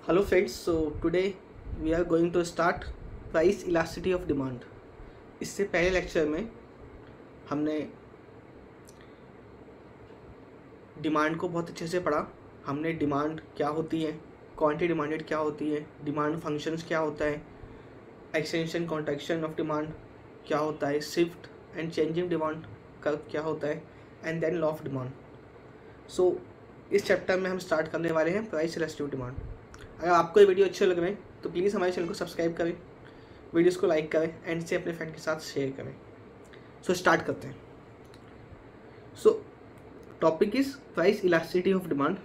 Hello friends, so today we are going to start price elasticity of demand. इससे पहले lecture में हमने demand को बहुत अच्छे से पढ़ा। हमने डिमांड क्या होती है, क्वांटिटी डिमांडेड क्या होती है, डिमांड फंक्शंस क्या होता है, एक्सटेंशन कॉन्ट्रैक्शन ऑफ डिमांड क्या होता है, शिफ्ट एंड चेंजिंग डिमांड का क्या होता है, and then law of demand. So इस चैप्टर में हम स्टार्ट करने वाले हैं प्राइस इलास्टिसिटी ऑफ डिमांड। अगर आपको ये वीडियो अच्छे लग रहे हैं तो प्लीज़ हमारे चैनल को सब्सक्राइब करें, वीडियोस को लाइक करें एंड से अपने फ्रेंड के साथ शेयर करें। सो स्टार्ट करते हैं। सो topic is price elasticity of demand.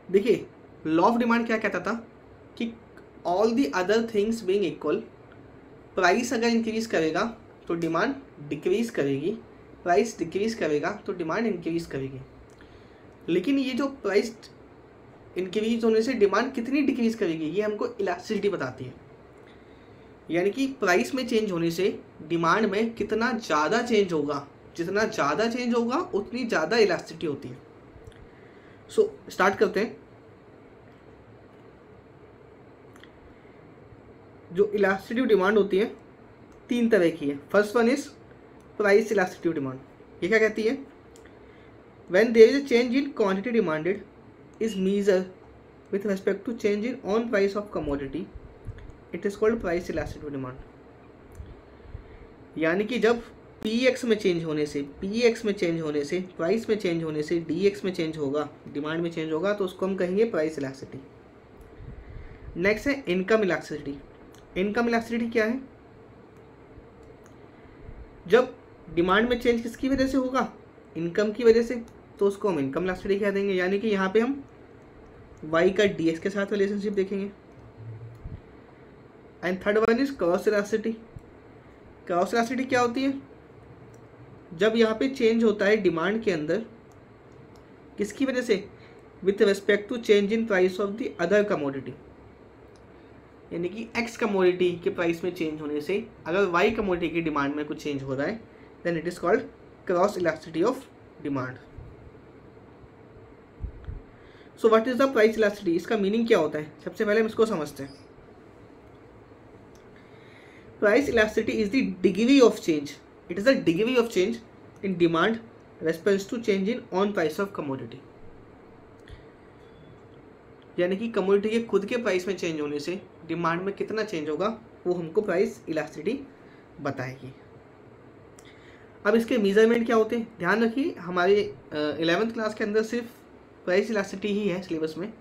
देखिए, लॉ ऑफ डिमांड क्या कहता था कि all the other things being equal, price अगर इंक्रीज करेगा तो डिमांड डिक्रीज करेगी, प्राइस डिक्रीज करेगा तो डिमांड इंक्रीज करेगी। लेकिन ये जो प्राइस इंक्रीज होने से डिमांड कितनी डिक्रीज करेगी, ये हमको इलास्टिसिटी बताती है। यानी कि प्राइस में चेंज होने से डिमांड में कितना ज़्यादा चेंज होगा, जितना ज़्यादा चेंज होगा उतनी ज़्यादा इलास्टिसिटी होती है। सो स्टार्ट करते हैं। जो इलास्टिसिटी ऑफ डिमांड होती है तीन तरह की है। First one is price elasticity of demand. ये क्या कहती है? When there is a change in quantity demanded is measured with respect to change in on price of commodity, it is called price elasticity of demand. यानी कि जब Px में change होने से, Px में चेंज होने से, प्राइस में चेंज होने से Dx में चेंज होगा, डिमांड में चेंज होगा, तो उसको हम कहेंगे प्राइस इलास्टिसिटी। नेक्स्ट है इनकम इलास्टिसिटी। इनकम इलास्टिसिटी क्या है? जब डिमांड में चेंज किसकी वजह से होगा? इनकम की वजह से, तो उसको हम इनकम इलास्टिसिटी कह देंगे। यानी कि यहाँ पे हम y का dx के साथ रिलेशनशिप देखेंगे। And third one is cross elasticity. Cross elasticity क्या होती है? जब यहाँ पे चेंज होता है डिमांड के अंदर, किसकी वजह से? With respect to change in price of the other commodity. यानी कि x कमोडिटी के प्राइस में चेंज होने से अगर y कमोडिटी की डिमांड में कुछ चेंज हो रहा है, then it is called cross elasticity of demand. So what is the price elasticity? इसका मीनिंग क्या होता है? सबसे पहले हम इसको समझते हैं। Price elasticity is the degree of change, it is the degree of change in demand respect to change in on price of commodity. यानी कि कमोडिटी के खुद के प्राइस में चेंज होने से डिमांड में कितना चेंज होगा, वो हमको प्राइस इलास्टिसिटी बताएगी। अब इसके मेजरमेंट क्या होते हैं? ध्यान रखिए, हमारे 11th क्लास के अंदर सिर्फ प्राइस इलास्टिसिटी ही है सिलेबस में।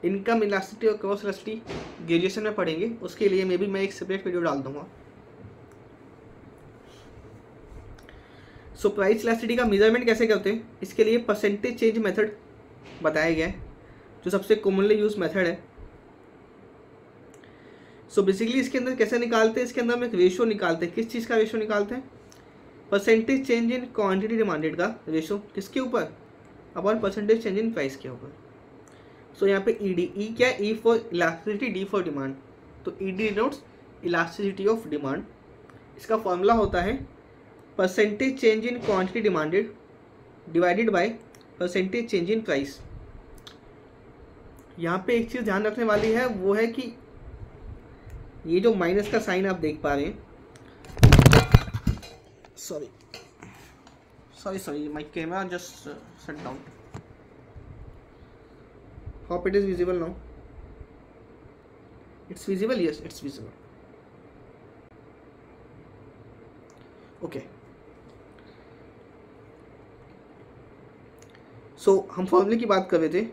इनकम इलास्टिसिटी और क्रॉस इलास्टिसिटी ग्रेजुएशन में पढ़ेंगे, उसके लिए मैं एक सेपरेट वीडियो डाल दूंगा। सो प्राइस इलास्टिसिटी का मेजरमेंट कैसे करते हैं, इसके लिए परसेंटेज चेंज मेथड बताया गया है, जो सबसे कॉमनली यूज मेथड है। सो बेसिकली इसके अंदर कैसे निकालते हैं? इसके अंदर हम एक रेशियो निकालते हैं। किस चीज़ का रेशियो निकालते हैं? Percentage change in quantity demanded का रेशो किसके ऊपर? Upon percentage change in price के ऊपर। सो यहाँ पे ई डी, ई क्या है? E for elasticity, D for demand. तो E D denotes elasticity of demand. इसका फॉर्मूला होता है percentage change in quantity demanded divided by percentage change in price. यहाँ पे एक चीज़ ध्यान रखने वाली है, वो है कि ये जो माइनस का साइन आप देख पा रहे हैं, sorry, my camera just shut down. Hope it is visible now. It's visible? Yes, it's visible. Okay. So हम फॉर्मूले की बात कर रहे थे।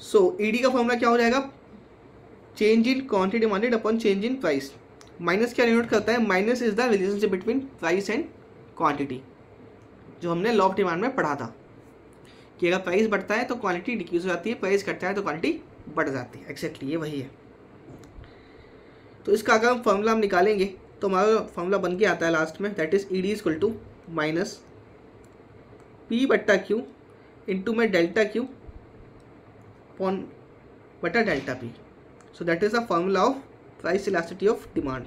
सो ईडी का फॉर्मूला क्या हो जाएगा? Change in quantity demanded upon change in price. Minus क्या डिनोट करता है? Minus is the relationship between price and quantity, जो हमने लॉ ऑफ डिमांड में पढ़ा था कि अगर प्राइस बढ़ता है तो क्वांटिटी डिक्रीज हो जाती है, प्राइस घटता है तो क्वांटिटी बढ़ जाती है। एक्जैक्टली ये वही है। तो इसका अगर हम फॉर्मूला हम निकालेंगे तो हमारा फॉर्मूला बन के आता है लास्ट में, that is E D equal to minus P बट्टा क्यू इंटू में डेल्टा क्यू अपॉन बटा delta P. So that is the formula of price elasticity of demand.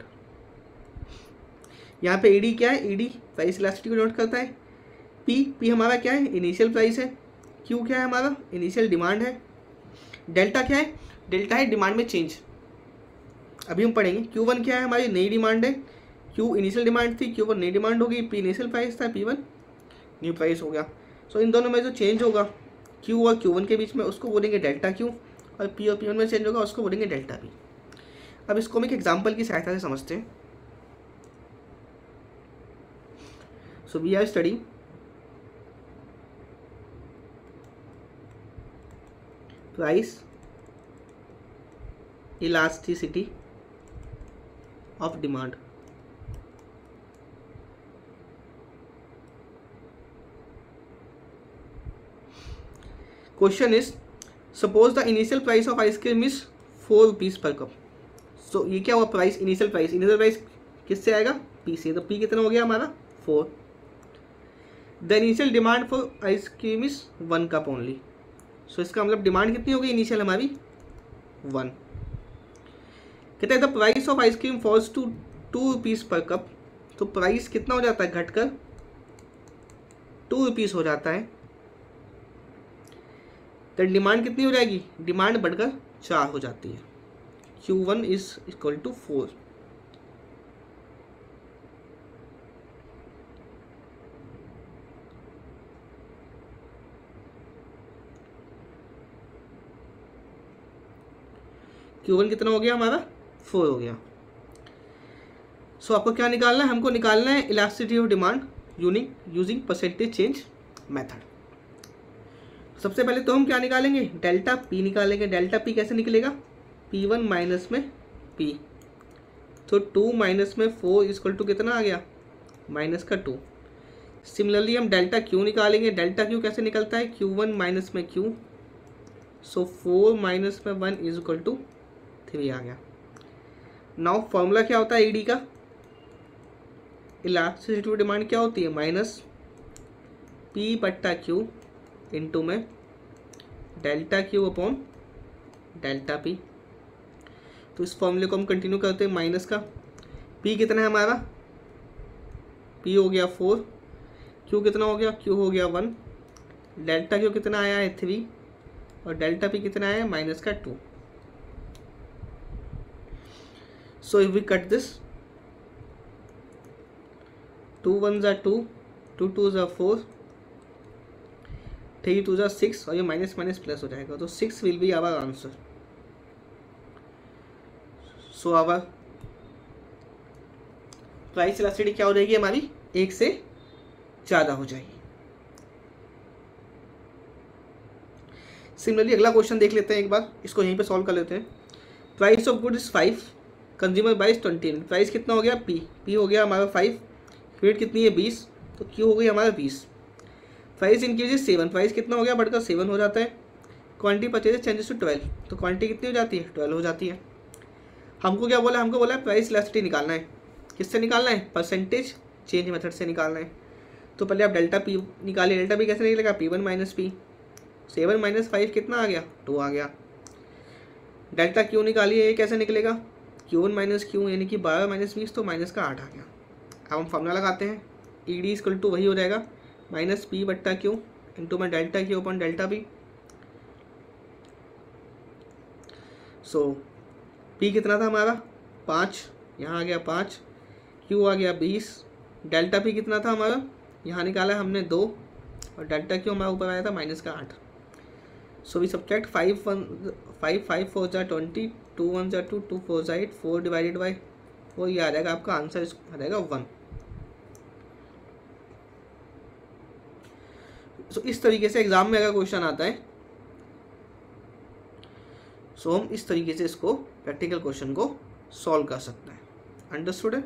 यहाँ पे ईडी क्या है, ईडी प्राइस इलास्टिसिटी को नोट करता है। पी हमारा क्या है, इनिशियल प्राइस है, क्यू क्या है हमारा, इनिशियल डिमांड है। डेल्टा क्या है, डेल्टा है डिमांड में चेंज, अभी हम पढ़ेंगे। Q1 क्या है, हमारी नई डिमांड है। Q इनिशियल डिमांड थी, Q1 नई डिमांड होगी, P इनिशियल प्राइस था, P1 न्यू प्राइस हो गया। सो इन दोनों में जो चेंज होगा Q और Q1 के बीच में, उसको बोलेंगे डेल्टा Q, और P और P1 में चेंज होगा, उसको बोलेंगे डेल्टा P। अब इसको हम एक एग्जाम्पल की सहायता से समझते हैं। So we are study price elasticity of demand. Question is, suppose the initial price of ice cream is 4 rupees per cup. So ये क्या हुआ, प्राइस, इनिशियल प्राइस किससे आएगा, P से। तो P कितना हो गया हमारा 4। The initial demand for ice cream is 1 cup only. So इसका मतलब डिमांड कितनी हो गई इनिशियल हमारी 1। कहते हैं the price of ice cream falls to 2 rupees per cup. तो प्राइस कितना हो जाता है, घटकर 2 रुपीज़ हो जाता है। तो डिमांड कितनी हो जाएगी, डिमांड बढ़कर 4 हो जाती है। Q1 is equal to 4। Q1 कितना हो गया हमारा 4 हो गया। सो आपको क्या निकालना है, हमको निकालना है elasticity of demand using percentage change method. सबसे पहले तो हम क्या निकालेंगे, डेल्टा P निकालेंगे। डेल्टा P कैसे निकलेगा, P1 माइनस में P। तो 2 माइनस में 4 इक्वल टू कितना आ गया, माइनस का 2। सिमिलरली हम डेल्टा Q निकालेंगे। डेल्टा Q कैसे निकलता है, Q1 माइनस में Q। सो 4 माइनस में 1 इज इक्वल टू 3 आ गया। नाउ फॉर्मूला क्या होता है ED का, इलास्टिसिटी ऑफ डिमांड क्या होती है, माइनस P बट्टा Q इंटू में delta Q upon delta P। तो इस फॉर्मूले को हम कंटिन्यू करते हैं। माइनस का P कितना है हमारा, P हो गया 4, Q कितना हो गया, Q हो गया 1, डेल्टा Q कितना आया है 3, और डेल्टा P कितना आया है माइनस का 2। So if we cut this, 2 1s are 2, 2 2s are 4, 3 2s are 6, और ये माइनस माइनस प्लस हो जाएगा। तो 6 will be our answer. So our price elasticity क्या हो जाएगी हमारी, 1 से ज़्यादा हो जाएगी। सिमिलरली अगला क्वेश्चन देख लेते हैं एक बार, इसको यहीं पे सॉल्व कर लेते हैं। Price of good is 5, consumer price 20। Price कितना हो गया P हो गया हमारा 5, यूनिट कितनी है 20, तो Q हो गई हमारा 20। प्राइस इंक्रीज 7, प्राइस कितना हो गया, बढ़कर 7 हो जाता है। क्वांटिटी परचेज चेंजेस टू 12, तो क्वांटिटी कितनी हो जाती है 12 हो जाती है। हमको क्या बोला, हमको बोला प्राइस इलास्टिसिटी निकालना है। किससे निकालना है, परसेंटेज चेंज मेथड से निकालना है। तो पहले आप डेल्टा P निकालिए। डेल्टा P कैसे निकलेगा, P1 माइनस P। 7 माइनस 5 कितना आ गया, 2 आ गया। डेल्टा Q निकालिए, ये कैसे निकलेगा, Q1 माइनस Q यानी कि 12 माइनस 20, तो माइनस का 8 आ गया। अब हम फॉर्मूला लगाते हैं, ED इक्वल टू वही हो जाएगा, माइनस P बट्टा Q इंटू में delta Q upon delta P। सो P कितना था हमारा 5, यहाँ आ गया 5, Q आ गया 20, डेल्टा P कितना था हमारा, यहाँ निकाला हमने 2, और डेल्टा Q हमारा ऊपर आया था माइनस का 8। सो वी सब्ट्रैक्ट 5 5 4 जा 20, 2 1 जा 2, 2 4 जा 8, 4 डिवाइडेड बाई 4, ये आ जाएगा आपका आंसर, आ जाएगा 1। सो इस तरीके से एग्जाम में अगर क्वेश्चन आता है, सो हम इस तरीके से इसको प्रैक्टिकल क्वेश्चन को सॉल्व कर सकते हैं। अंडरस्टूड है।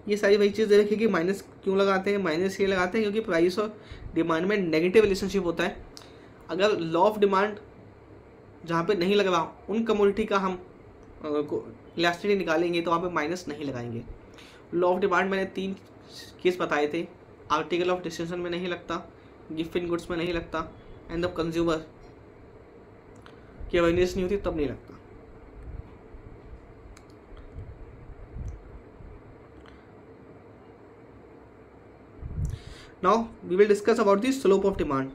ये सारी वही चीज़ देखिए कि माइनस क्यों लगाते हैं, माइनस ये लगाते हैं क्योंकि प्राइस और डिमांड में नेगेटिव रिलेशनशिप होता है। अगर लॉ ऑफ डिमांड जहाँ पे नहीं लग रहा, उन कमोडिटी का हम इलास्टिसिटी निकालेंगे तो वहाँ पे माइनस नहीं लगाएंगे। लॉ ऑफ डिमांड मैंने 3 केस बताए थे, आर्टिकल ऑफ डिस्टिंक्शन में नहीं लगता, गिफ्ट इन गुड्स में नहीं लगता, एंड द कंज्यूमर कि अवेयरनेस नहीं होती तब नहीं लगता। Now we will discuss about the slope of demand.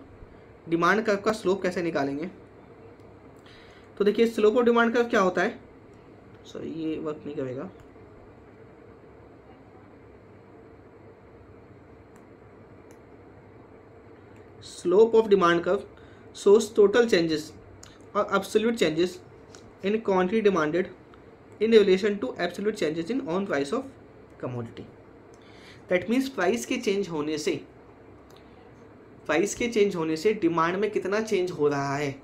Demand curve का स्लोप कैसे निकालेंगे? तो देखिए स्लोप ऑफ डिमांड कर्व क्या होता है, सॉरी ये वर्क नहीं करेगा। Slope of demand curve shows total changes or absolute changes in quantity demanded in relation to absolute changes in on price of commodity. That means price के change होने से demand में कितना चेंज हो रहा है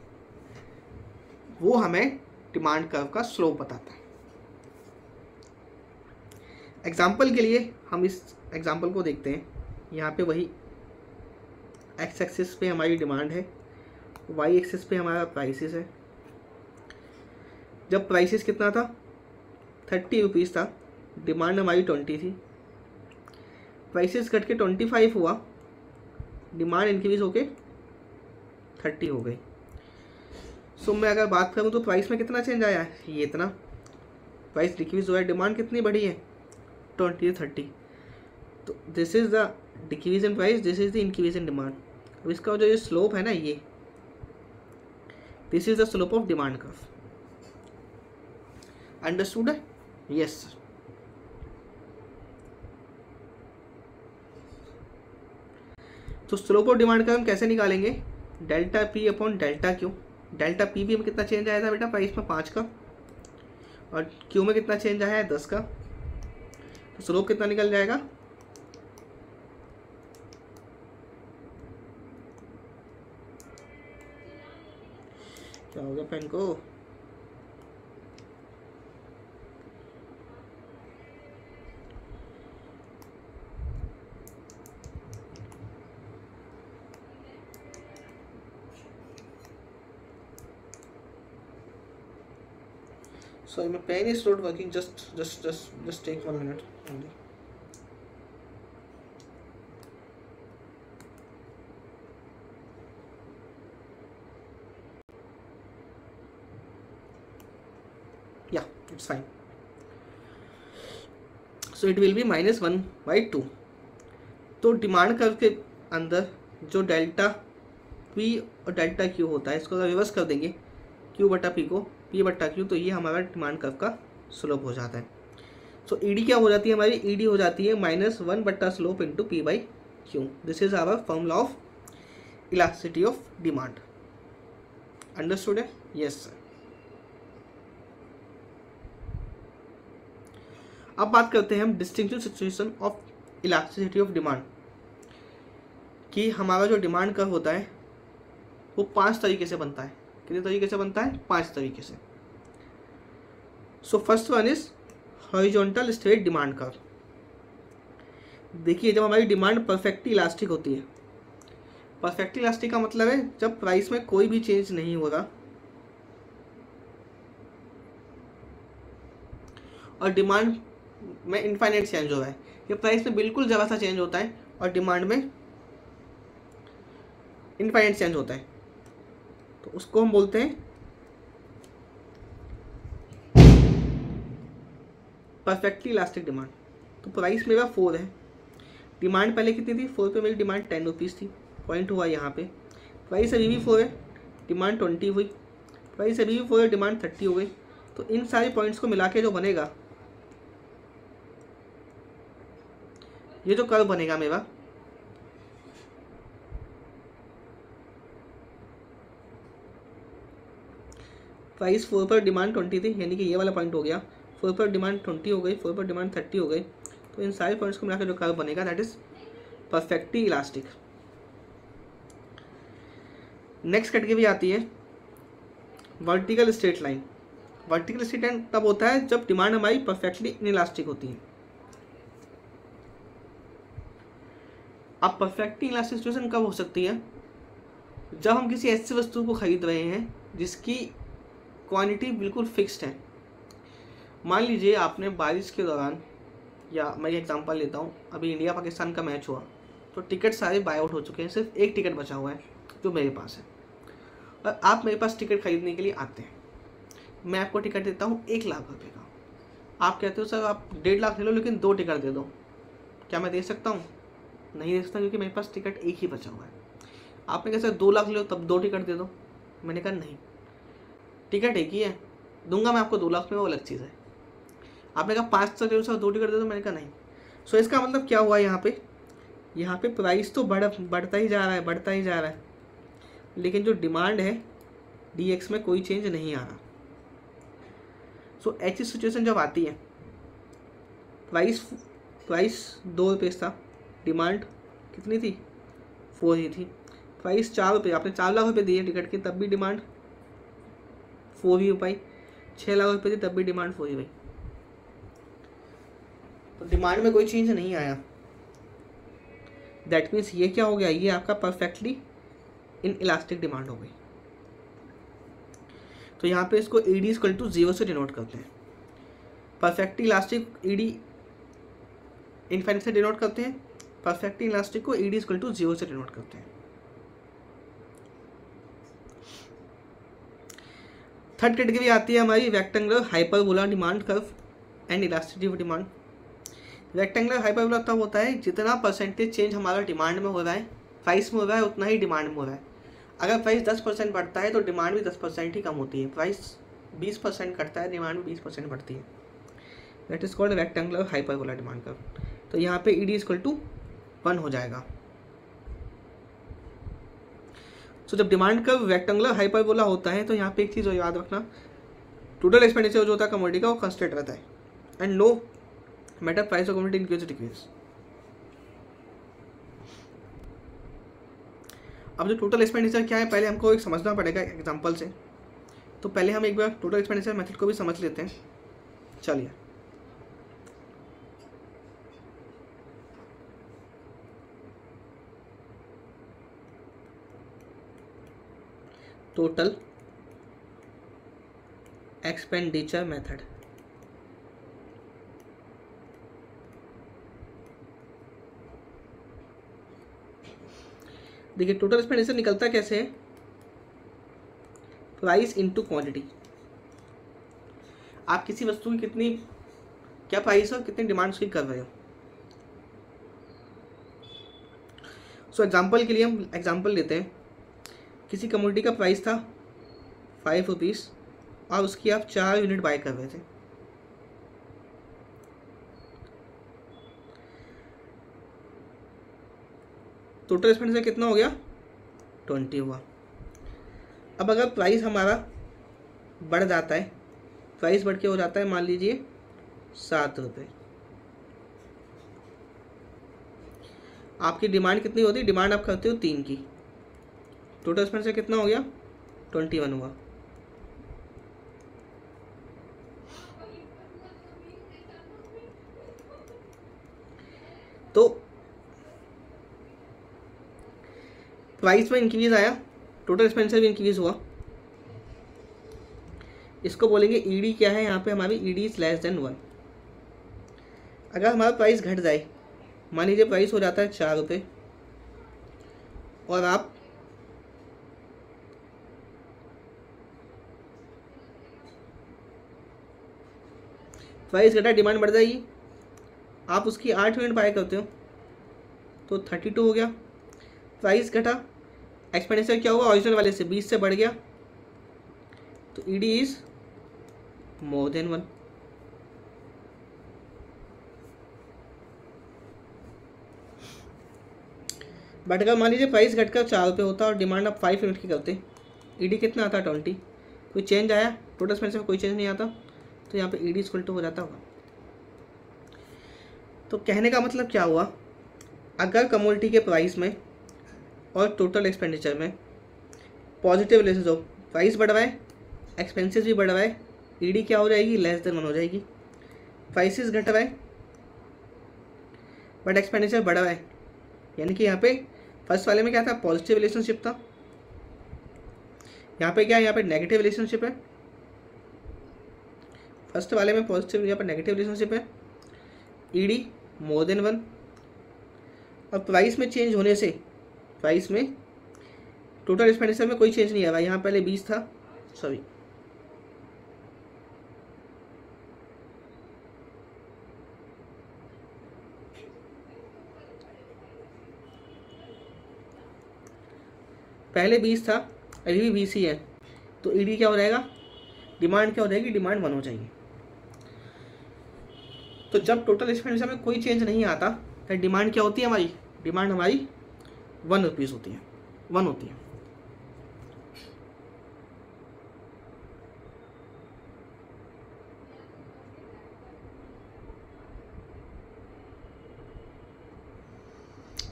वो हमें डिमांड कर्व का स्लोप बताता है। एग्जाम्पल के लिए हम इस एग्जाम्पल को देखते हैं। यहाँ पे वही एक्स एक्सिस पे हमारी डिमांड है, वाई एक्सिस पे हमारा प्राइसेस है। जब प्राइसेस कितना था 30 रुपीज़ था, डिमांड हमारी 20 थी, प्राइसेस घट के 25 हुआ, डिमांड इंक्रीज होके 30 हो गई। सो मैं अगर बात करूँ तो प्राइस में कितना चेंज आया है, ये इतना। प्राइस डिक्रीज हुआ है, डिमांड कितनी बढ़ी है 20 से 30। तो this is the decrease in price, this is the increase in demand. अब इसका जो ये स्लोप है ना, ये this is the slope of demand curve. Understood है? Yes sir. तो स्लोप ऑफ डिमांड कर्व हम कैसे निकालेंगे? Delta P upon delta Q. Delta P भी में कितना चेंज आया था बेटा प्राइस में 5 का, और क्यू में कितना चेंज आया है 10 का। तो स्लोप कितना निकल जाएगा? क्या हो गया पेन को? Sorry, my pen is not working. Just take 1 minute only. Yeah, it's fine. So it will be -1/2. तो डिमांड कर्व के अंदर जो डेल्टा पी और डेल्टा क्यू होता है, इसको अगर रिवर्स कर देंगे क्यू बटा पी को, पी बटा क्यू, तो ये हमारा डिमांड कर्व का स्लोप हो जाता है। सो ईडी क्या हो जाती है हमारी? ईडी हो जाती है -1 बटा slope into P by Q. This is our formula of elasticity of demand. Understood है? Yes sir. अब बात करते हैं हम distinctive situation of elasticity of demand, कि हमारा जो डिमांड कर्व होता है वो 5 तरीके से बनता है। कितने तरीके से बनता है? 5 तरीके से। So first one is horizontal straight demand curve. देखिए जब हमारी डिमांड परफेक्टली इलास्टिक होती है, परफेक्टली इलास्टिक का मतलब है जब प्राइस में कोई भी चेंज नहीं हो रहा और डिमांड में इनफाइनाइट चेंज हो रहा है, ये प्राइस में बिल्कुल ज़रा सा चेंज होता है और डिमांड में इनफाइनाइट चेंज होता है, तो उसको हम बोलते हैं परफेक्टली इलास्टिक डिमांड। तो प्राइस मेरा 4 है, डिमांड पहले कितनी थी? 4 पे मेरी डिमांड 10 रुपीज़ थी, पॉइंट हुआ यहाँ पे। प्राइस अभी भी 4 है, डिमांड 20 हुई, प्राइस अभी भी 4 है, डिमांड 30 हो गई। तो इन सारे पॉइंट्स को मिला के जो बनेगा, ये जो कर्व बनेगा मेरा, प्राइस 4 पर डिमांड 20 थी, यानी कि ये वाला पॉइंट हो गया। 4 पर डिमांड 20 हो गई, 4 पर डिमांड 30 हो गई। तो इन सारे पॉइंट्स को मिलाकर जो कर्व बनेगा that is perfectly elastic. Next category आती है vertical straight line. Vertical straight line तब होता है जब डिमांड हमारी परफेक्टली इनइलास्टिक होती है। अब परफेक्टली इलास्टिक सिचुएशन कब हो सकती है? जब हम किसी ऐसी वस्तु को खरीद रहे हैं जिसकी क्वांटिटी बिल्कुल फिक्स्ड है। मान लीजिए आपने बारिश के दौरान, या मैं एग्जांपल लेता हूँ, अभी इंडिया पाकिस्तान का मैच हुआ तो टिकट सारे बाय आउट हो चुके हैं, सिर्फ एक टिकट बचा हुआ है जो मेरे पास है, और आप मेरे पास टिकट खरीदने के लिए आते हैं, मैं आपको टिकट देता हूँ 1 लाख रुपए का, आप कहते हो सर आप 1.5 लाख ले लो लेकिन 2 टिकट दे दो, क्या मैं दे सकता हूँ? नहीं दे सकता, क्योंकि मेरे पास टिकट एक ही बचा हुआ है। आपने कहा सर 2 लाख ले लो तब 2 टिकट दे दो, मैंने कहा नहीं, टिकट एक ही है, दूंगा मैं आपको 2 लाख में, वो अलग चीज़ है। आपने कहा 500 ले लो सर 2 टिकट दे दो, मैंने कहा नहीं। सो इसका मतलब क्या हुआ, यहाँ पे प्राइस तो बढ़ता ही जा रहा है, बढ़ता ही जा रहा है, लेकिन जो डिमांड है DX में कोई चेंज नहीं आ रहा। सो ऐसी सिचुएशन जब आती है, प्राइस 2 रुपये था, डिमांड कितनी थी? 4 ही थी, प्राइस 4 रुपये, आपने 4 लाख रुपये दिए टिकट की तब भी डिमांड 4 ही हो पाई, 6 लाख रुपये थी तब भी डिमांड 4 ही हुई। तो डिमांड में कोई चेंज नहीं आया। दैट मीन्स ये क्या हो गया, ये आपका परफेक्टली इन इलास्टिक डिमांड हो गई। तो यहाँ पे इसको ED = 0 से डिनोट करते हैं, परफेक्टली इलास्टिक ED इनफाइनाइट से डिनोट करते हैं, परफेक्टली इलास्टिक को ED = 0 से डिनोट करते हैं। थर्ड कैटेगरी आती है हमारी rectangular hyperbola demand curve and elasticity of demand. Rectangular hyperbola तब होता है जितना परसेंटेज चेंज हमारा डिमांड में हो रहा है, प्राइस में हो रहा है, उतना ही डिमांड में हो रहा है। अगर प्राइस 10% बढ़ता है तो डिमांड भी 10% ही कम होती है, प्राइस 20% घटता है, डिमांड भी 20% बढ़ती है। That is called rectangular hyperbola demand curve. तो यहाँ पे ED = 1 हो जाएगा। तो जब डिमांड कर्व रेक्टेंगुलर हाइपरबोला होता है तो यहाँ पे एक चीज़ याद रखना, टोटल एक्सपेंडिचर जो होता है कमोडिटी का वो कंस्टेंट रहता है, and no matter price of commodity increase decrease. अब जो टोटल एक्सपेंडिचर क्या है पहले हमको एक समझना पड़ेगा एग्जांपल से। तो पहले हम एक बार टोटल एक्सपेंडिचर मेथड को भी समझ लेते हैं। चलिए, टोटल एक्सपेंडिचर मेथड। देखिए टोटल एक्सपेंडिचर निकलता कैसे है, प्राइस इनटू क्वांटिटी। आप किसी वस्तु की कितनी क्या प्राइस और कितनी डिमांड उसकी कर रहे हो। सो एग्जांपल के लिए हम एग्जांपल लेते हैं, किसी कमोडिटी का प्राइस था 5 रुपीज़ और उसकी आप 4 यूनिट बाय कर रहे थे। टोटल एक्सपेंडिचर कितना हो गया, 20 हुआ। अब अगर प्राइस हमारा बढ़ जाता है, प्राइस बढ़ के हो जाता है मान लीजिए 7 रुपये, आपकी डिमांड कितनी होती है, डिमांड आप करते हो 3 की, टोटल एक्सपेंडिचर कितना हो गया, 21 हुआ। तो प्राइस में इंक्रीज आया, टोटल एक्सपेंडिचर भी इंक्रीज हुआ, इसको बोलेंगे ED क्या है, यहाँ पे हमारी ED = 1। अगर हमारा प्राइस घट जाए, मान लीजिए प्राइस हो जाता है 4 रुपये और आप प्राइस घटा, डिमांड बढ़ जाएगी, आप उसकी 8 यूनिट बाय करते हो तो 32 हो गया। प्राइस घटा, एक्सपेंडिचर क्या हुआ, ओरिजिनल वाले से 20 से बढ़ गया, तो ED = 1। बट अगर मान लीजिए प्राइस घटकर 4 रुपये होता और डिमांड आप 5 यूनिट की करते, ED कितना आता, 20। कोई चेंज आया, टोटल एक्सपेंडिचर में कोई चेंज नहीं आता, तो यहाँ पे ED = हो जाता होगा। तो कहने का मतलब क्या हुआ, अगर कमोडिटी के प्राइस में और टोटल एक्सपेंडिचर में पॉजिटिव रिलेशन हो, प्राइस बढ़ रहा है, एक्सपेंसेस भी बढ़ रहा है, ED क्या हो जाएगी, <1 हो जाएगी। प्राइसेस घट रहा है बट एक्सपेंडिचर बढ़ रहा है, यानी कि यहाँ पे फर्स्ट वाले में क्या था, पॉजिटिव रिलेशनशिप था, यहाँ पे क्या है, यहाँ पे नेगेटिव रिलेशनशिप है। फर्स्ट वाले में पॉजिटिव, यहाँ पर नेगेटिव रिलेशनशिप है, ED <1। और प्राइस में चेंज होने से प्राइस में टोटल एक्सपेंडिचर में कोई चेंज नहीं आया, यहाँ पहले 20 था, सॉरी पहले 20 था, अभी भी 20 ही है, तो ईडी क्या हो जाएगा, डिमांड क्या हो जाएगी, डिमांड 1 हो जाएगी। तो जब टोटल एक्सपेंडिचर में कोई चेंज नहीं आता तो डिमांड क्या होती है हमारी, डिमांड हमारी 1 रुपीज़ होती है, 1 होती है।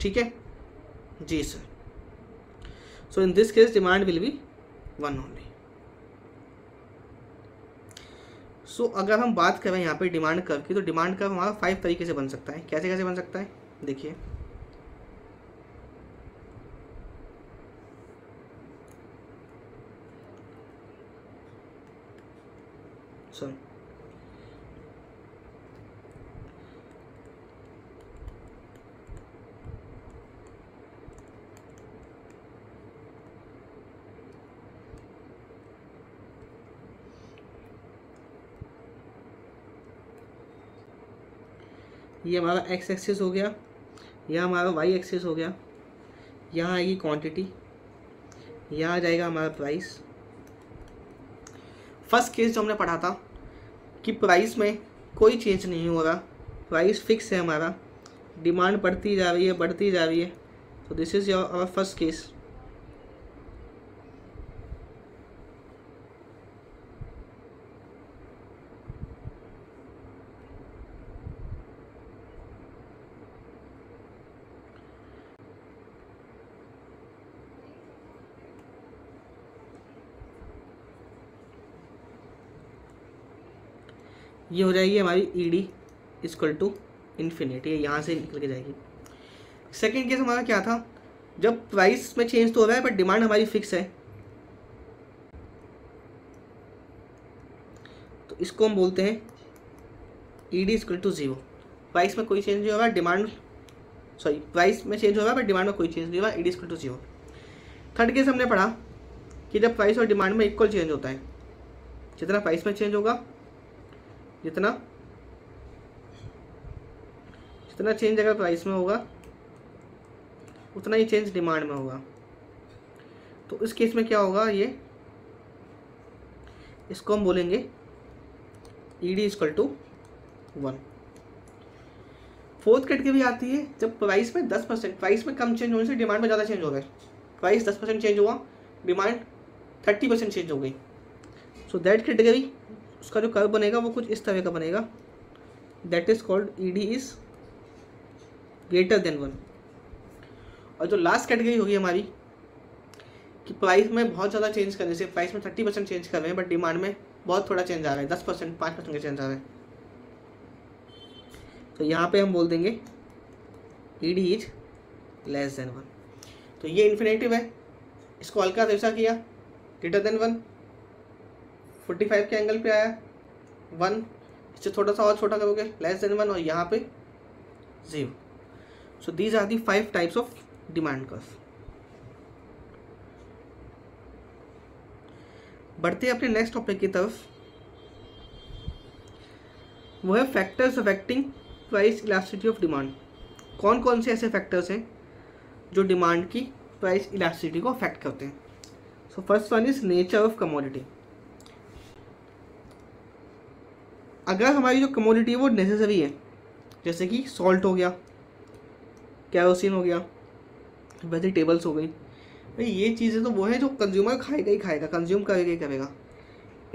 ठीक है जी sir. So in this case demand will be 1 only. So अगर हम बात करें यहाँ पे डिमांड कर्व की, तो डिमांड कर्व हमारा 5 तरीके से बन सकता है। कैसे कैसे बन सकता है, देखिए सॉरी ये हमारा एक्स एक्सिस हो गया, यह हमारा वाई एक्सिस हो गया, यहाँ आएगी क्वांटिटी, यहाँ आ जाएगा हमारा प्राइस। फर्स्ट केस जो हमने पढ़ा था कि प्राइस में कोई चेंज नहीं हो रहा, प्राइस फिक्स है हमारा, डिमांड बढ़ती जा रही है, बढ़ती जा रही है, तो this is your our first case. ये हो जाएगी हमारी ईडी इक्वल टू इन्फिनिटी, यहाँ से निकल के जाएगी। सेकेंड केस हमारा क्या था, जब प्राइस में चेंज तो हो रहा है बट डिमांड हमारी फिक्स है, तो इसको हम बोलते हैं ईडी इक्वल टू 0। प्राइस में कोई चेंज नहीं हो रहा, डिमांड सॉरी प्राइस में चेंज हो रहा है बट डिमांड में कोई चेंज नहीं हो रहा, ED equal to 0। Third case हमने पढ़ा कि जब प्राइस और डिमांड में इक्वल चेंज होता है, जितना प्राइस में चेंज होगा, जितना चेंज अगर प्राइस में होगा उतना ही चेंज डिमांड में होगा, तो इस केस में क्या होगा, ये इसको हम बोलेंगे ED equal to 1। Fourth category आती है जब प्राइस में 10%, प्राइस में कम चेंज होने से डिमांड में ज़्यादा चेंज हो गया, प्राइस 10% चेंज हुआ, डिमांड 30% चेंज हो गई, सो दैट कैटेगरी उसका जो कर्व बनेगा वो कुछ इस तरह का बनेगा, that is called ED is greater than 1। और जो लास्ट कैटेगरी होगी हमारी कि प्राइस में बहुत ज़्यादा चेंज करने से, प्राइस में 30% चेंज कर रहे हैं बट डिमांड में बहुत थोड़ा चेंज आ रहा है, 10% 5% का चेंज आ रहा है, तो यहाँ पे हम बोल देंगे ईडी इज लेस देन 1। तो ये इन्फिनेटिव है, इसको हल्का ऐसा किया, ग्रेटर देन 1, 45 के एंगल पे आया 1, इससे थोड़ा सा और छोटा करोगे लेस देन 1, और यहाँ पे 0। So these are the 5 types of demand curve. बढ़ते हैं अपने नेक्स्ट टॉपिक की तरफ, वो है factors affecting price elasticity of demand. कौन कौन से ऐसे फैक्टर्स हैं जो डिमांड की प्राइस इलास्टिसिटी को अफेक्ट करते हैं। So first one is nature of commodity. अगर हमारी जो कमोडिटी है वो नेसेसरी है, जैसे कि सॉल्ट हो गया, कैरोसिन हो गया, वेजिटेबल्स हो गई, भाई ये चीज़ें तो वो है जो कंज्यूमर खाएगा ही खाएगा, कंज्यूम करेगा ही करेगा,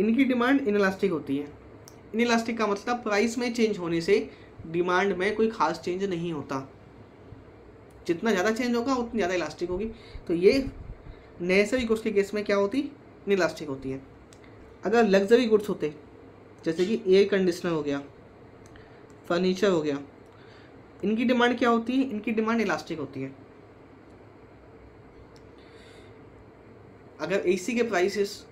इनकी डिमांड इनइलास्टिक होती है। इनइलास्टिक का मतलब प्राइस में चेंज होने से डिमांड में कोई खास चेंज नहीं होता, जितना ज़्यादा चेंज होगा उतनी ज़्यादा इलास्टिक होगी। तो ये नेसेसरी गुड्स के केस में क्या होती, इनइलास्टिक होती है। अगर लग्जरी गुड्स होते जैसे कि एयर कंडीशनर हो गया, फर्नीचर हो गया, इनकी डिमांड क्या होती है, इनकी डिमांड इलास्टिक होती है। अगर एसी के प्राइसेस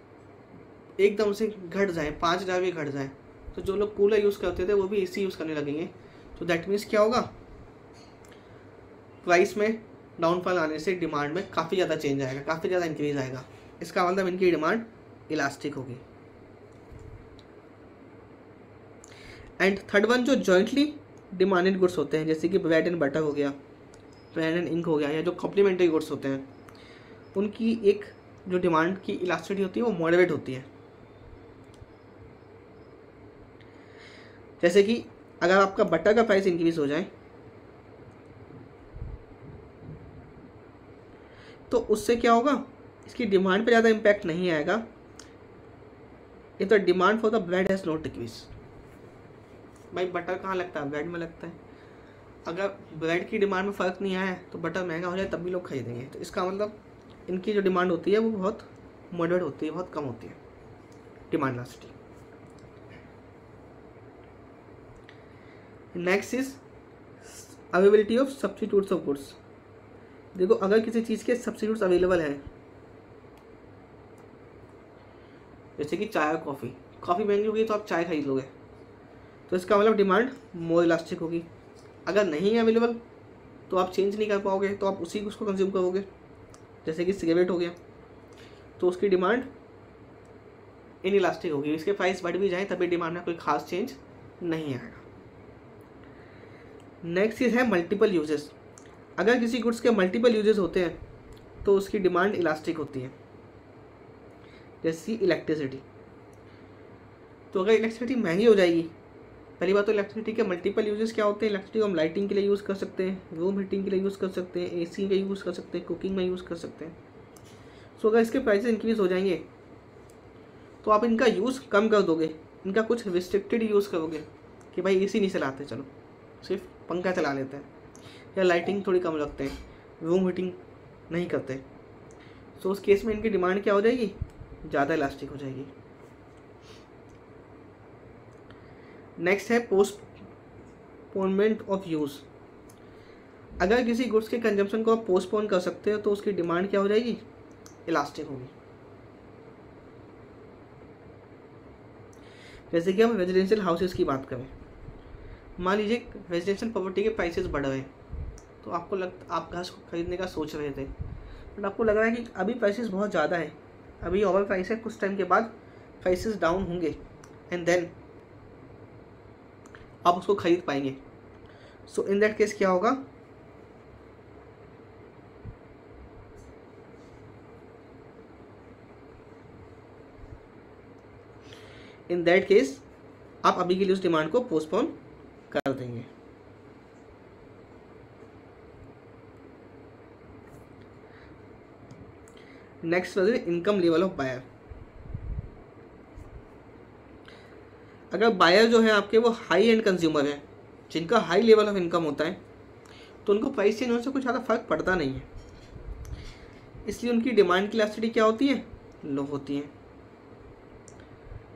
एकदम से घट जाए, 5,000 भी घट जाए, तो जो लोग कूलर यूज़ करते थे वो भी एसी यूज़ करने लगेंगे, तो दैट मीन्स क्या होगा, प्राइस में डाउनफॉल आने से डिमांड में काफ़ी ज़्यादा चेंज आएगा, काफ़ी ज़्यादा इंक्रीज आएगा। इसका मतलब इनकी डिमांड इलास्टिक होगी। एंड थर्ड वन जो जॉइंटली डिमांडेड गुड्स होते हैं, जैसे कि ब्रेड एंड बटर हो गया, पेन एंड इंक हो गया, या जो कॉम्प्लीमेंट्री गुड्स होते हैं, उनकी एक जो डिमांड की इलास्टिसिटी होती है वो मॉडरेट होती है। जैसे कि अगर आपका बटर का प्राइस इंक्रीज हो जाए तो उससे क्या होगा, इसकी डिमांड पे ज़्यादा इम्पैक्ट नहीं आएगा if the demand for the bread has not decrease. भाई बटर कहाँ लगता है, ब्रेड में लगता है। अगर ब्रेड की डिमांड में फ़र्क नहीं आया तो बटर महंगा हो जाए तब भी लोग खरीदेंगे। तो इसका मतलब इनकी जो डिमांड होती है वो बहुत मॉडरेट होती है, बहुत कम होती है demand elasticity. Next is availability of substitutes of goods. देखो अगर किसी चीज़ के सब्स्टिट्यूट्स अवेलेबल हैं, जैसे कि चाय और कॉफ़ी, कॉफ़ी महंगी होगी तो आप चाय खरीद लोगे, तो इसका मतलब डिमांड मोर इलास्टिक होगी। अगर नहीं है अवेलेबल तो आप चेंज नहीं कर पाओगे, तो आप उसी उसको कंज्यूम करोगे। जैसे कि सिगरेट हो गया, तो उसकी डिमांड इन इलास्टिक होगी, इसके प्राइस बढ़ भी जाए तभी डिमांड में कोई खास चेंज नहीं आएगा। नेक्स्ट चीज़ है मल्टीपल यूजेस। अगर किसी गुड्स के मल्टीपल यूजेस होते हैं तो उसकी डिमांड इलास्टिक होती है। जैसे इलेक्ट्रिसिटी, तो अगर इलेक्ट्रिसिटी महंगी हो जाएगी, पहली बात तो इलेक्ट्रिसिटी के मल्टीपल यूजेस क्या होते हैं। इलेक्ट्रिसिटी को हम लाइटिंग के लिए यूज़ कर सकते हैं, रूम हीटिंग के लिए यूज़ कर सकते हैं, एसी में यूज़ कर सकते हैं, कुकिंग में यूज़ कर सकते हैं। सो अगर इसके प्राइसेस इंक्रीज हो जाएंगे तो आप इनका यूज़ कम कर दोगे, इनका कुछ रिस्ट्रिक्टेड यूज़ करोगे कि भाई एसी नहीं चलाते, चलो सिर्फ पंखा चला लेते हैं, या लाइटिंग थोड़ी कम रखते हैं, रूम हीटिंग नहीं करते। सो उस केस में इनकी डिमांड क्या हो जाएगी, ज़्यादा इलास्टिक हो जाएगी। नेक्स्ट है पोस्टपोनमेंट ऑफ यूज़। अगर किसी गुड्स के कंजम्पशन को आप पोस्टपोन कर सकते हो तो उसकी डिमांड क्या हो जाएगी, इलास्टिक होगी। जैसे कि हम रेजिडेंशियल हाउसेस की बात करें, मान लीजिए रेजिडेंशियल प्रॉपर्टी के प्राइसेस बढ़ रहे हैं, तो आपको आप घर खरीदने का सोच रहे थे, बट आपको लग रहा है कि अभी प्राइसेस बहुत ज़्यादा है, अभी ओवर प्राइस है, कुछ टाइम के बाद प्राइसेस डाउन होंगे एंड देन आप उसको खरीद पाएंगे। सो इन दैट केस क्या होगा, इन दैट केस आप अभी के लिए उस डिमांड को पोस्टपोन कर देंगे। Next income level of buyer. अगर बायर जो है आपके वो हाई एंड कंज्यूमर है, जिनका हाई लेवल ऑफ इनकम होता है, तो उनको प्राइस चेंज होने से कुछ ज़्यादा फर्क पड़ता नहीं है, इसलिए उनकी डिमांड की इलास्टिसिटी क्या होती है, लो होती है।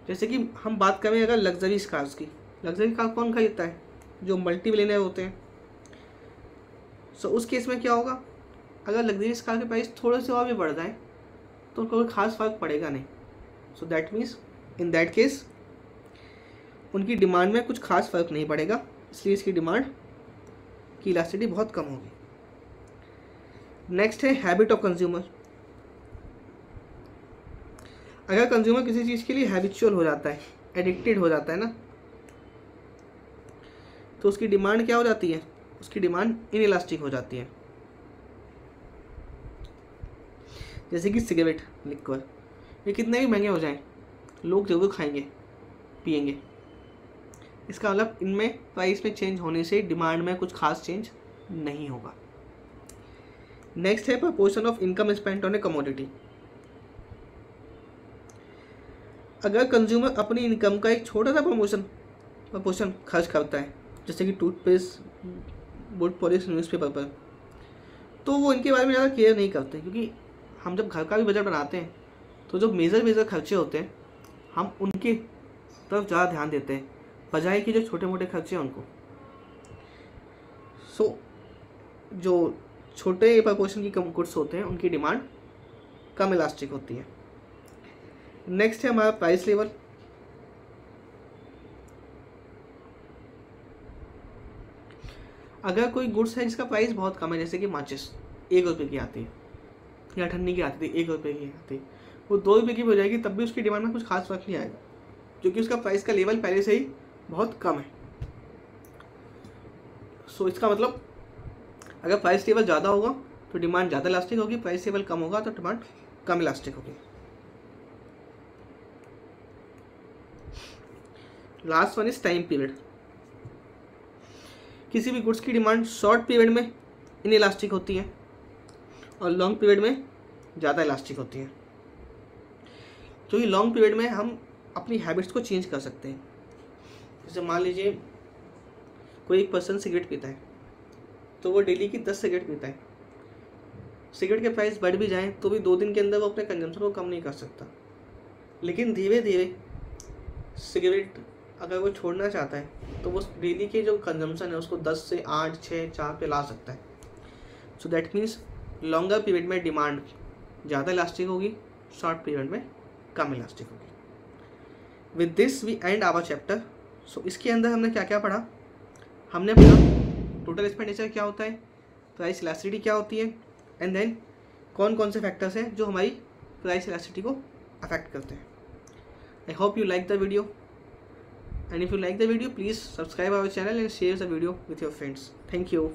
जैसे कि हम बात करें अगर लग्जरी कार्स की, लग्जरी कार कौन खरीदता है, जो मल्टी मिलियनर होते हैं। सो उस केस में क्या होगा, अगर लग्जरी कार के प्राइस थोड़े से और भी बढ़ जाए तो कोई खास फर्क पड़ेगा नहीं। सो that means in that case उनकी डिमांड में कुछ खास फर्क नहीं पड़ेगा, इसलिए इसकी डिमांड की इलास्टिसिटी बहुत कम होगी। नेक्स्ट है हैबिट ऑफ कंज्यूमर। अगर कंज्यूमर किसी चीज़ के लिए हैबिचुअल हो जाता है, एडिक्टेड हो जाता है ना, तो उसकी डिमांड क्या हो जाती है, उसकी डिमांड इनइलास्टिक हो जाती है। जैसे कि सिगरेट, लिक्वर, ये कितने भी महंगे हो जाएं, लोग जरूर खाएंगे पिएंगे। इसका मतलब इनमें प्राइस में चेंज होने से डिमांड में कुछ खास चेंज नहीं होगा। नेक्स्ट है proportion of income spent on A commodity. अगर कंज्यूमर अपनी इनकम का एक छोटा सा प्रपोर्शन खर्च करता है, जैसे कि टूथपेस्ट, बुट पॉलिश, न्यूज़पेपर पर, तो वो इनके बारे में ज़्यादा केयर नहीं करते, क्योंकि हम जब घर का भी बजट बनाते हैं तो जो मेजर खर्चे होते हैं हम उनकी तरफ ज़्यादा ध्यान देते हैं, बजाय कि जो छोटे मोटे खर्चे हैं उनको। सो जो छोटे प्रपोर्शन की कम गुड्स होते हैं उनकी डिमांड कम इलास्टिक होती है। नेक्स्ट है हमारा प्राइस लेवल। अगर कोई गुड्स है जिसका प्राइस बहुत कम है, जैसे कि माचिस, ₹1 की आती है, या ठन्नी की आती थी ₹1 की आती, वो ₹2 की भी हो जाएगी, तब भी उसकी डिमांड में कुछ खास फर्क नहीं आएगा, क्योंकि उसका प्राइस का लेवल पहले से ही बहुत कम है। सो इसका मतलब अगर प्राइस लेवल ज़्यादा होगा तो डिमांड ज़्यादा इलास्टिक होगी, प्राइस लेवल कम होगा तो डिमांड कम इलास्टिक होगी। Last one is time period. किसी भी गुड्स की डिमांड शॉर्ट पीरियड में इनइलास्टिक होती है और लॉन्ग पीरियड में ज़्यादा इलास्टिक होती है, क्योंकि लॉन्ग पीरियड में हम अपनी हैबिट्स को चेंज कर सकते हैं। जैसे मान लीजिए कोई एक पर्सन सिगरेट पीता है, तो वो डेली की 10 सिगरेट पीता है, सिगरेट के प्राइस बढ़ भी जाएं तो भी 2 दिन के अंदर वो अपने कंजम्पशन को कम नहीं कर सकता, लेकिन धीरे धीरे सिगरेट अगर वो छोड़ना चाहता है तो वो डेली के जो कंजम्पशन है उसको 10 से 8, 6, 4 पे ला सकता है। So that means longer period में डिमांड ज़्यादा इलास्टिक होगी, शॉर्ट पीरियड में कम इलास्टिक होगी। With this we end our chapter. So इसके अंदर हमने क्या क्या पढ़ा? हमने पढ़ा टोटल एक्सपेंडिचर क्या होता है, प्राइस इलास्टिसिटी क्या होती है, एंड देन कौन कौन से फैक्टर्स हैं जो हमारी प्राइस इलास्टिसिटी को अफेक्ट करते हैं। I hope you like the video, and if you like the video, please subscribe our channel and share the video with your friends. Thank you.